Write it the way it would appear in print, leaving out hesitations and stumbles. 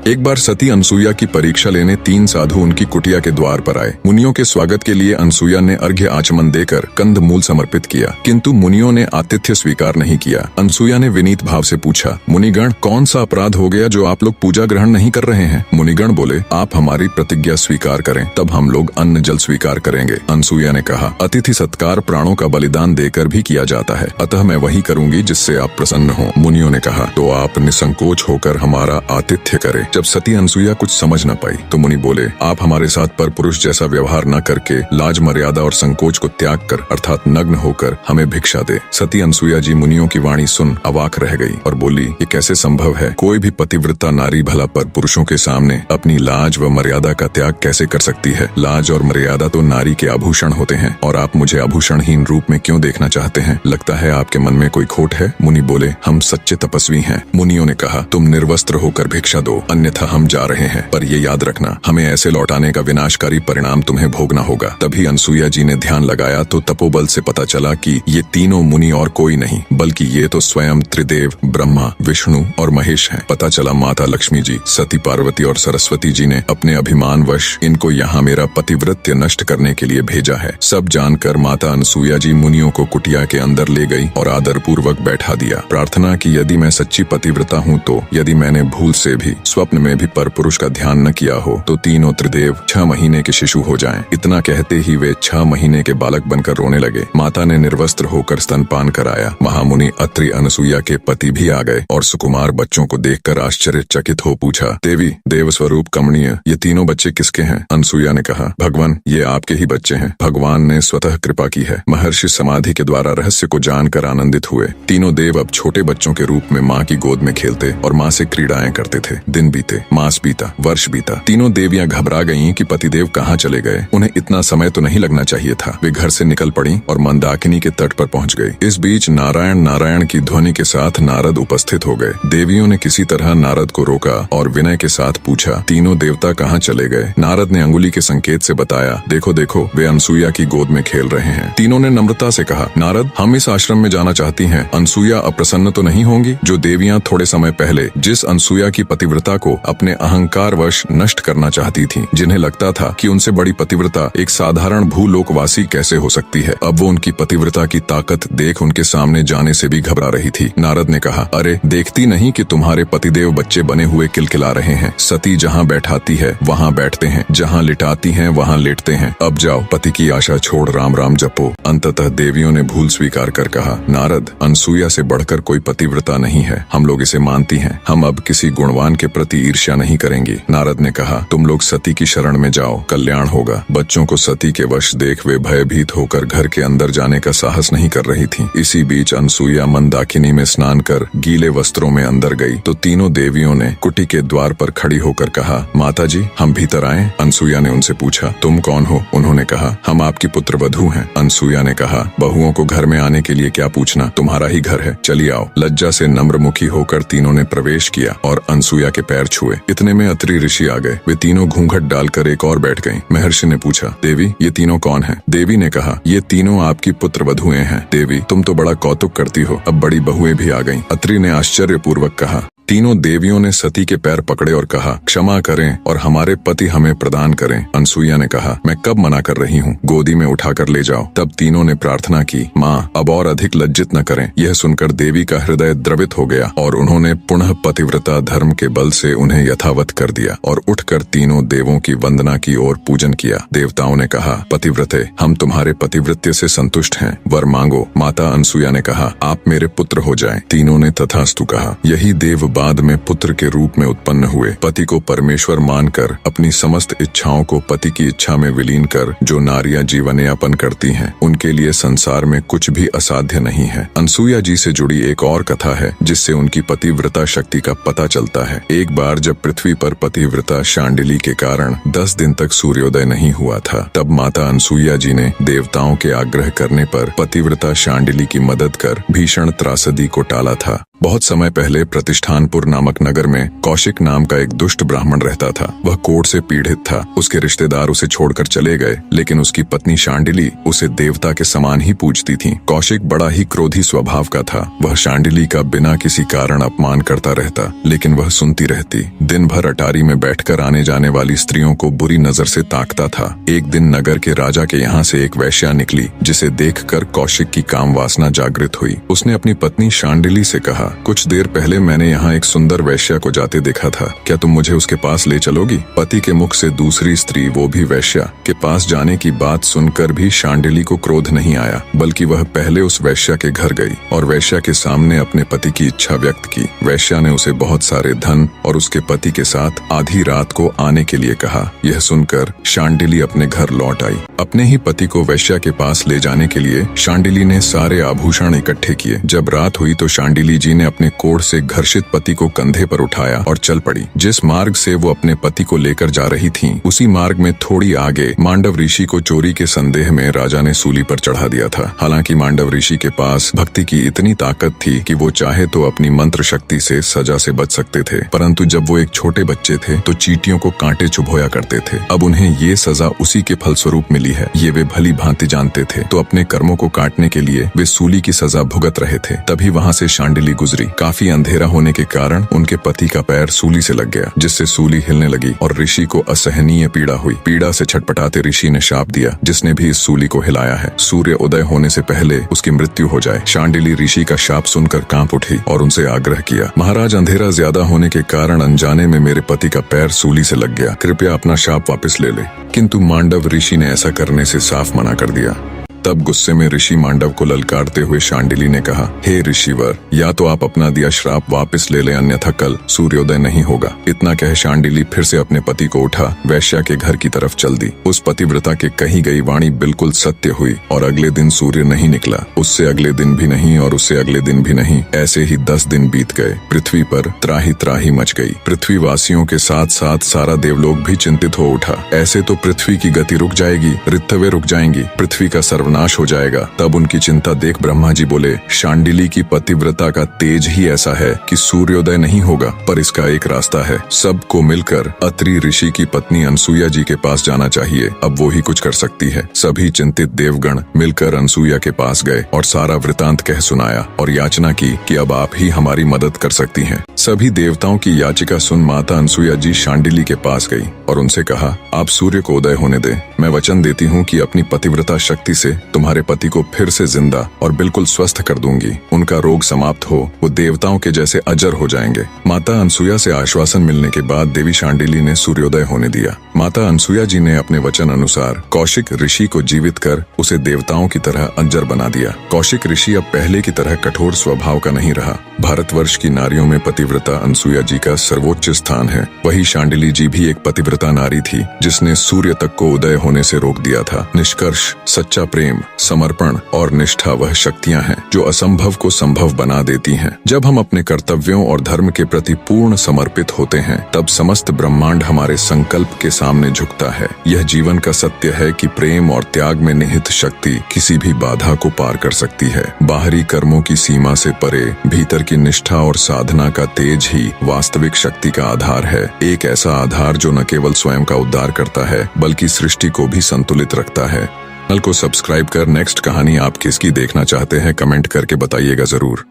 एक बार सती अनसुईया की परीक्षा लेने 3 साधु उनकी कुटिया के द्वार पर आए। मुनियों के स्वागत के लिए अनसुईया ने अर्घ्य आचमन देकर कंद मूल समर्पित किया, किंतु मुनियों ने आतिथ्य स्वीकार नहीं किया। अनसुईया ने विनीत भाव से पूछा, मुनिगण, कौन सा अपराध हो गया जो आप लोग पूजा ग्रहण नहीं कर रहे हैं? मुनिगण बोले, आप हमारी प्रतिज्ञा स्वीकार करें, तब हम लोग अन्न जल स्वीकार करेंगे। अनसुईया ने कहा, अतिथि सत्कार प्राणों का बलिदान देकर भी किया जाता है, अतः मैं वही करूंगी जिससे आप प्रसन्न हो। मुनियों ने कहा, तो आप निसंकोच होकर हमारा आतिथ्य करें। जब सती अनसुईया कुछ समझ न पाई तो मुनि बोले, आप हमारे साथ पर पुरुष जैसा व्यवहार न करके लाज मर्यादा और संकोच को त्याग कर अर्थात नग्न होकर हमें भिक्षा दे। सती अनसुईया जी मुनियों की वाणी सुन अवाक रह गई और बोली, ये कैसे संभव है? कोई भी पतिव्रता नारी भला पर पुरुषों के सामने अपनी लाज व मर्यादा का त्याग कैसे कर सकती है? लाज और मर्यादा तो नारी के आभूषण होते हैं और आप मुझे आभूषणहीन रूप में क्यों देखना चाहते हैं? लगता है आपके मन में कोई खोट है। मुनि बोले, हम सच्चे तपस्वी हैं। मुनियों ने कहा, तुम निर्वस्त्र होकर भिक्षा दो, अन्यथा हम जा रहे हैं, पर ये याद रखना, हमें ऐसे लौटाने का विनाशकारी परिणाम तुम्हें भोगना होगा। तभी अनसुईया जी ने ध्यान लगाया तो तपोबल से पता चला कि ये तीनों मुनि और कोई नहीं बल्कि ये तो स्वयं त्रिदेव ब्रह्मा, विष्णु और महेश हैं। पता चला माता लक्ष्मी जी, सती पार्वती और सरस्वती जी ने अपने अभिमानवश इनको यहाँ मेरा पतिव्रत्य नष्ट करने के लिए भेजा है। सब जानकर माता अनसुईया जी मुनियों को कुटिया के अंदर ले गई और आदर पूर्वक बैठा दिया। प्रार्थना की, यदि मैं सच्ची पतिव्रता हूँ तो यदि मैंने भूल से भी स्वप्न में भी पर पुरुष का ध्यान न किया हो तो तीनों त्रिदेव 6 महीने के शिशु हो जाएं। इतना कहते ही वे 6 महीने के बालक बनकर रोने लगे। माता ने निर्वस्त्र होकर स्तनपान कराया। महामुनि अत्रि अनसुईया के पति भी आ गए और सुकुमार बच्चों को देखकर आश्चर्यचकित हो पूछा, देवी, देव स्वरूप कमनीय, ये तीनों बच्चे किसके हैं? अनसुईया ने कहा, भगवान, ये आपके ही बच्चे हैं। भगवान ने स्वतः कृपा की है। महर्षि समाधि के द्वारा रहस्य को जानकर आनंदित हुए। तीनों देव अब छोटे बच्चों के रूप में माँ की गोद में खेलते और माँ से क्रीड़ाएं करते थे। दिन बीते, मास बीता, वर्ष बीता। तीनों देवियां घबरा गईं कि पतिदेव कहाँ चले गए। उन्हें इतना समय तो नहीं लगना चाहिए था। वे घर से निकल पड़ी और मंदाकिनी के तट पर पहुंच गई। इस बीच नारायण नारायण की ध्वनि के साथ नारद उपस्थित हो गए। देवियों ने किसी तरह नारद को रोका और विनय के साथ पूछा, तीनों देवता कहाँ चले गए? नारद ने अंगुली के संकेत से बताया, देखो देखो, वे अनसुईया की गोद में खेल रहे हैं। तीनों ने नम्रता से कहा, नारद, हम इस आश्रम में जाना चाहती हैं। अनसुईया अप्रसन्न तो नहीं होंगी? जो देवियां थोड़े समय पहले जिस अनसुईया की पतिव्रता को अपने अहंकार वश नष्ट करना चाहती थीं, जिन्हें लगता था कि उनसे बड़ी पतिव्रता एक साधारण भूलोकवासी कैसे हो सकती है, अब वो उनकी पतिव्रता की ताकत देख उनके सामने जाने से भी घबरा रही थी। नारद ने कहा, अरे देखती नहीं कि तुम्हारे पतिदेव बच्चे बने हुए किलकिला रहे हैं? सती जहाँ बैठाती है वहाँ बैठते हैं, जहाँ लिटाती हैं वहाँ लेटते हैं। अब जाओ, पति की आशा छोड़ राम राम जपो। अंततः देवियों ने भूल स्वीकार कर कहा, नारद, अनसुईया से बढ़कर कोई पतिव्रता नहीं है, हम लोग इसे मानती हैं। हम अब किसी गुणवान के प्रति ईर्ष्या नहीं करेंगे। नारद ने कहा, तुम लोग सती की शरण में जाओ, कल्याण होगा। बच्चों को सती के वश देख वे भयभीत होकर घर के अंदर जाने का साहस नहीं कर रही थीं। इसी बीच अनसुईया मंदाकिनी में स्नान कर गीले वस्त्रों में अंदर गई तो तीनों देवियों ने कुटी के द्वार पर खड़ी होकर कहा, माता जी, हम भीतर आएं? अनसुईया ने उनसे पूछा, तुम कौन हो? उन्होंने कहा, हम आपकी पुत्र वधू हैं। अनसुईया ने कहा, बहुओं को घर में आने के लिए क्या पूछना, तुम्हारा ही घर है, चलिए आओ। लज्जा से नम्रमुखी होकर तीनों ने प्रवेश किया और अनसुईया के पैर छुए। इतने में अत्रि ऋषि आ गए। वे तीनों घूंघट डालकर एक और बैठ गईं। महर्षि ने पूछा, देवी, ये तीनों कौन हैं? देवी ने कहा, ये तीनों आपकी पुत्र वधुएं हैं। देवी, तुम तो बड़ा कौतुक करती हो, अब बड़ी बहुएं भी आ गईं। अत्रि ने आश्चर्यपूर्वक कहा। तीनों देवियों ने सती के पैर पकड़े और कहा, क्षमा करें और हमारे पति हमें प्रदान करें। अनसुईया ने कहा, मैं कब मना कर रही हूँ, गोदी में उठाकर ले जाओ। तब तीनों ने प्रार्थना की, माँ, अब और अधिक लज्जित न करें। यह सुनकर देवी का हृदय द्रवित हो गया और उन्होंने पुनः पतिव्रता धर्म के बल से उन्हें यथावत कर दिया और उठकर तीनों देवों की वंदना की और पूजन किया। देवताओं ने कहा, पतिव्रते, हम तुम्हारे पतिव्रत्य से संतुष्ट हैं, वर मांगो। माता अनसुईया ने कहा, आप मेरे पुत्र हो जाएं। तीनों ने तथास्तु कहा। यही देव बाद में पुत्र के रूप में उत्पन्न हुए। पति को परमेश्वर मानकर अपनी समस्त इच्छाओं को पति की इच्छा में विलीन कर जो नारियां जीवन यापन करती हैं, उनके लिए संसार में कुछ भी असाध्य नहीं है। अनसुईया जी से जुड़ी एक और कथा है जिससे उनकी पतिव्रता शक्ति का पता चलता है। एक बार जब पृथ्वी पर पतिव्रता शांडिली के कारण 10 दिन तक सूर्योदय नहीं हुआ था, तब माता अनसुईया जी ने देवताओं के आग्रह करने पर पतिव्रता शांडिली की मदद कर भीषण त्रासदी को टाला था। बहुत समय पहले प्रतिष्ठानपुर नामक नगर में कौशिक नाम का एक दुष्ट ब्राह्मण रहता था। वह कोढ़ से पीड़ित था। उसके रिश्तेदार उसे छोड़कर चले गए, लेकिन उसकी पत्नी शांडिली उसे देवता के समान ही पूजती थी। कौशिक बड़ा ही क्रोधी स्वभाव का था। वह शांडिली का बिना किसी कारण अपमान करता रहता, लेकिन वह सुनती रहती। दिन भर अटारी में बैठकर आने जाने वाली स्त्रियों को बुरी नजर से ताकता था। एक दिन नगर के राजा के यहाँ से एक वैश्या निकली, जिसे देखकर कौशिक की काम वासना जागृत हुई। उसने अपनी पत्नी शांडिली से कहा, कुछ देर पहले मैंने यहाँ एक सुंदर वैश्या को जाते देखा था, क्या तुम मुझे उसके पास ले चलोगी? पति के मुख से दूसरी स्त्री, वो भी वैश्या, के पास जाने की बात सुनकर भी शांडिली को क्रोध नहीं आया, बल्कि वह पहले उस वैश्या के घर गई और वैश्या के सामने अपने पति की इच्छा व्यक्त की। वैश्या ने उसे बहुत सारे धन और उसके पति के साथ आधी रात को आने के लिए कहा। यह सुनकर शांडिली अपने घर लौट आई। अपने ही पति को वैश्या के पास ले जाने के लिए शांडिली ने सारे आभूषण इकट्ठे किए। जब रात हुई तो शांडिली जी ने अपने कोढ़ से घर्षित पति को कंधे पर उठाया और चल पड़ी। जिस मार्ग से वो अपने पति को लेकर जा रही थीं, उसी मार्ग में थोड़ी आगे मांडव ऋषि को चोरी के संदेह में राजा ने सूली पर चढ़ा दिया था। हालांकि मांडव ऋषि के पास भक्ति की इतनी ताकत थी कि वो चाहे तो अपनी मंत्र शक्ति से सजा से बच सकते थे, परंतु जब वो एक छोटे बच्चे थे तो चींटियों को कांटे चुभोया करते थे। अब उन्हें ये सजा उसी के फलस्वरूप मिली है, ये वे भली भांति जानते थे। तो अपने कर्मों को काटने के लिए वे सूली की सजा भुगत रहे थे। तभी वहाँ से शांडिली गुजरी। काफी अंधेरा होने के कारण उनके पति का पैर सूली से लग गया, जिससे सूली हिलने लगी और ऋषि को असहनीय पीड़ा हुई। पीड़ा से छटपटाते ऋषि ने शाप दिया, जिसने भी इस सूली को हिलाया है, सूर्य उदय होने से पहले उसकी मृत्यु हो जाए। शांडिली ऋषि का शाप सुनकर कांप उठी और उनसे आग्रह किया, महाराज, अंधेरा ज्यादा होने के कारण अनजाने में मेरे पति का पैर सूली से लग गया, कृपया अपना शाप वापस ले ले। किंतु मांडव ऋषि ने ऐसा करने से साफ मना कर दिया। तब गुस्से में ऋषि मांडव को ललकारते हुए शांडिली ने कहा, हे ऋषिवर, या तो आप अपना दिया श्राप वापस ले लें, अन्यथा कल सूर्योदय नहीं होगा। इतना कह शांडिली फिर से अपने पति को उठा वैश्या के घर की तरफ चल दी। उस पतिव्रता के कही गई वाणी बिल्कुल सत्य हुई और अगले दिन सूर्य नहीं निकला। उससे अगले दिन भी नहीं और उससे अगले दिन भी नहीं। ऐसे ही 10 दिन बीत गए। पृथ्वी पर त्राही त्राही मच गई। पृथ्वी वासियों के साथ साथ सारा देवलोक भी चिंतित हो उठा। ऐसे तो पृथ्वी की गति रुक जाएगी, ऋतवें रुक जाएंगी, पृथ्वी का सर्वनाश हो जाएगा। तब उनकी चिंता देख ब्रह्मा जी बोले, शांडिली की पतिव्रता का तेज ही ऐसा है कि सूर्योदय नहीं होगा, पर इसका एक रास्ता है। सबको मिलकर अत्रि ऋषि की पत्नी अनसुया जी के पास जाना चाहिए, अब वो ही कुछ कर सकती है। सभी चिंतित देवगण मिलकर अनसुया के पास गए और सारा वृतांत कह सुनाया और याचना की कि अब आप ही हमारी मदद कर सकती हैं। सभी देवताओं की याचिका सुन माता अनसुया जी शांडिली के पास गई और उनसे कहा, आप सूर्य को उदय होने दें। मैं वचन देती हूँ कि अपनी पतिव्रता शक्ति से तुम्हारे पति को फिर से जिंदा और बिल्कुल स्वस्थ कर दूंगी। उनका रोग समाप्त हो, वो देवताओं के जैसे अजर हो जाएंगे। माता अनसुया से आश्वासन मिलने के बाद देवी शांडिली ने सूर्योदय होने दिया। माता अनसुया जी ने अपने वचन अनुसार कौशिक ऋषि को जीवित कर उसे देवताओं की तरह अजर बना दिया। कौशिक ऋषि अब पहले की तरह कठोर स्वभाव का नहीं रहा। भारतवर्ष की नारियों में पतिव्रता अनसुया जी का सर्वोच्च स्थान है। वही शांडिली जी भी एक पतिव्रता नारी थी, जिसने सूर्य तक को उदय होने से रोक दिया था। निष्कर्ष, सच्चा प्रेम, समर्पण और निष्ठा वह शक्तियां हैं जो असंभव को संभव बना देती हैं। जब हम अपने कर्तव्यों और धर्म के प्रति पूर्ण समर्पित होते हैं, तब समस्त ब्रह्मांड हमारे संकल्प के सामने झुकता है। यह जीवन का सत्य है कि प्रेम और त्याग में निहित शक्ति किसी भी बाधा को पार कर सकती है। बाहरी कर्मों की सीमा से परे भीतर की निष्ठा और साधना का तेज ही वास्तविक शक्ति का आधार है। एक ऐसा आधार जो न केवल स्वयं का उद्धार करता है, बल्कि सृष्टि को भी संतुलित रखता है। चैनल को सब्सक्राइब कर नेक्स्ट कहानी आप किसकी देखना चाहते हैं कमेंट करके बताइएगा जरूर।